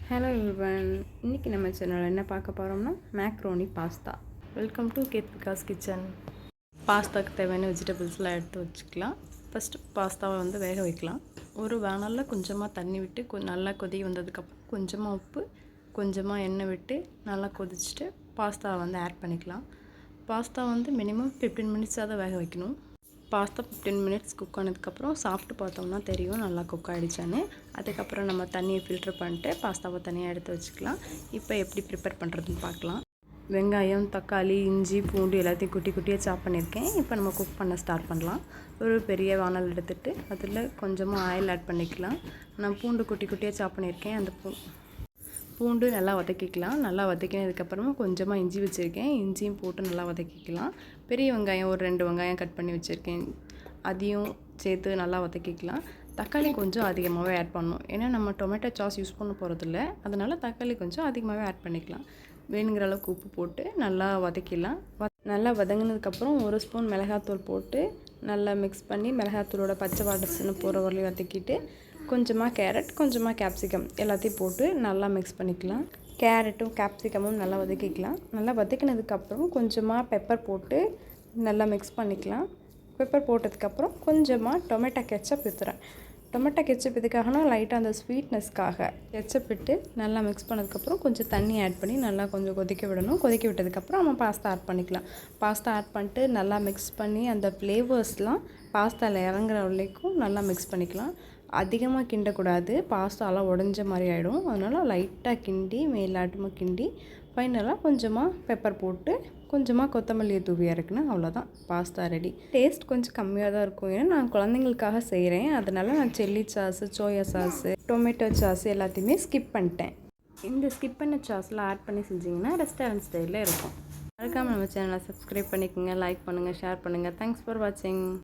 Hello everyone, இன்றைக்கி நம்ம சேனலில் என்ன பார்க்க போகிறோம்னா macaroni pasta. Welcome to Kethvika's kitchen. பாஸ்தாவுக்கு தேவையான வெஜிடபிள்ஸ்லாம் எடுத்து வச்சுக்கலாம். ஃபஸ்ட்டு பாஸ்தாவை வேக வைக்கலாம். ஒரு வானலில் கொஞ்சமாக தண்ணி விட்டு நல்லா கொதி வந்ததுக்கப்புறம் கொஞ்சமாக உப்பு, கொஞ்சமாக எண்ணெய் விட்டு நல்லா கொதிச்சுட்டு பாஸ்தாவை ஆட் பண்ணிக்கலாம். பாஸ்தா மினிமம் 15 மினிட்ஸாக தான் வேக வைக்கணும். பாஸ்தா 15 மினிட்ஸ் குக் ஆனதுக்கப்புறம் சாப்பிட்டு பார்த்தோம்னா தெரியும் நல்லா குக் ஆகிடுச்சான்னு. அதுக்கப்புறம் நம்ம தண்ணியை ஃபில்ட்ரு பண்ணிட்டு பாஸ்தாவை தனியாக எடுத்து வச்சுக்கலாம். இப்போ எப்படி ப்ரிப்பேர் பண்ணுறதுன்னு பார்க்கலாம். வெங்காயம், தக்காளி, இஞ்சி, பூண்டு எல்லாத்தையும் குட்டி குட்டியாக சாப் பண்ணியிருக்கேன். இப்போ நம்ம குக் பண்ண ஸ்டார்ட் பண்ணலாம். ஒரு பெரிய வானல் எடுத்துகிட்டு அதில் கொஞ்சமாக ஆயில் ஆட் பண்ணிக்கலாம். நான் பூண்டு குட்டி குட்டியாக சாப் பண்ணியிருக்கேன். அந்த பூண்டு நல்லா வதக்கிக்கலாம். நல்லா வதக்கினதுக்கப்புறமா கொஞ்சமாக இஞ்சி வச்சுருக்கேன். இஞ்சியும் போட்டு நல்லா வதக்கிக்கலாம். பெரிய வெங்காயம் ஒரு 2 வெங்காயம் கட் பண்ணி வச்சுருக்கேன். அதையும் சேர்த்து நல்லா வதக்கிக்கலாம். தக்காளி கொஞ்சம் அதிகமாகவே ஆட் பண்ணணும். ஏன்னா நம்ம டொமேட்டோ சாஸ் யூஸ் பண்ண போகிறதில்ல. அதனால் தக்காளி கொஞ்சம் அதிகமாகவே ஆட் பண்ணிக்கலாம். வேணுங்கிற அளவுக்கு உப்பு போட்டு நல்லா வதக்கிடலாம். நல்லா வதங்கினதுக்கப்புறம் 1 ஸ்பூன் மிளகாத்தூள் போட்டு நல்லா மிக்ஸ் பண்ணி மிளகாத்தூளோட பச்சை வாடை போகிற வரலையும் வதக்கிட்டு கொஞ்சமாக கேரட், கொஞ்சமாக கேப்சிகம் எல்லாத்தையும் போட்டு நல்லா மிக்ஸ் பண்ணிக்கலாம். கேரட்டும் கேப்சிகமும் நல்லா வதக்கிக்கலாம். நல்லா வதக்கினதுக்கப்புறம் கொஞ்சமாக பெப்பர் போட்டு நல்லா மிக்ஸ் பண்ணிக்கலாம். பெப்பர் போட்டதுக்கப்புறம் கொஞ்சமாக டொமேட்டோ கெச்சப் ஊற்றுறேன். டொமேட்டோ கெச்சப் இதுக்காகனா லைட்டாக அந்த ஸ்வீட்னஸ்க்காக கெச்சப் விட்டு நல்லா மிக்ஸ் பண்ணதுக்கப்புறம் கொஞ்சம் தண்ணி ஆட் பண்ணி நல்லா கொஞ்சம் கொதிக்க விடணும். கொதிக்க விட்டதுக்கப்புறம் நம்ம பாஸ்தா ஆட் பண்ணிக்கலாம். பாஸ்தா ஆட் பண்ணிட்டு நல்லா மிக்ஸ் பண்ணி அந்த ஃப்ளேவர்ஸ்லாம் பாஸ்தாவில் இறங்குற வரைக்கும் நல்லா மிக்ஸ் பண்ணிக்கலாம். அதிகமாக கிண்டக்கூடாது, பாஸ்தாலாம் உடஞ்ச மாதிரி ஆகிடும். அதனால் லைட்டாக கிண்டி மேலாட்டமாக கிண்டி ஃபைனலாக கொஞ்சமாக பெப்பர் போட்டு கொஞ்சமாக கொத்தமல்லியை தூவி இறக்குனா அவ்வளோதான், பாஸ்தா ரெடி. டேஸ்ட் கொஞ்சம் கம்மியாக தான் இருக்கும். ஏன்னா நான் குழந்தைங்களுக்காக செய்கிறேன். அதனால் நான் chilli sauce, soya sauce, tomato sauce எல்லாத்தையுமே ஸ்கிப் பண்ணிட்டேன். இந்த ஸ்கிப் பண்ண சாஸில் ஆட் பண்ணி செஞ்சிங்கன்னா ரெஸ்டாரண்ட் ஸ்டைலில் இருக்கும். மறக்காமல் நம்ம சேனலை சப்ஸ்கிரைப் பண்ணிக்கோங்க, லைக் பண்ணுங்கள், ஷேர் பண்ணுங்கள். தேங்க்ஸ் ஃபார் வாட்சிங்.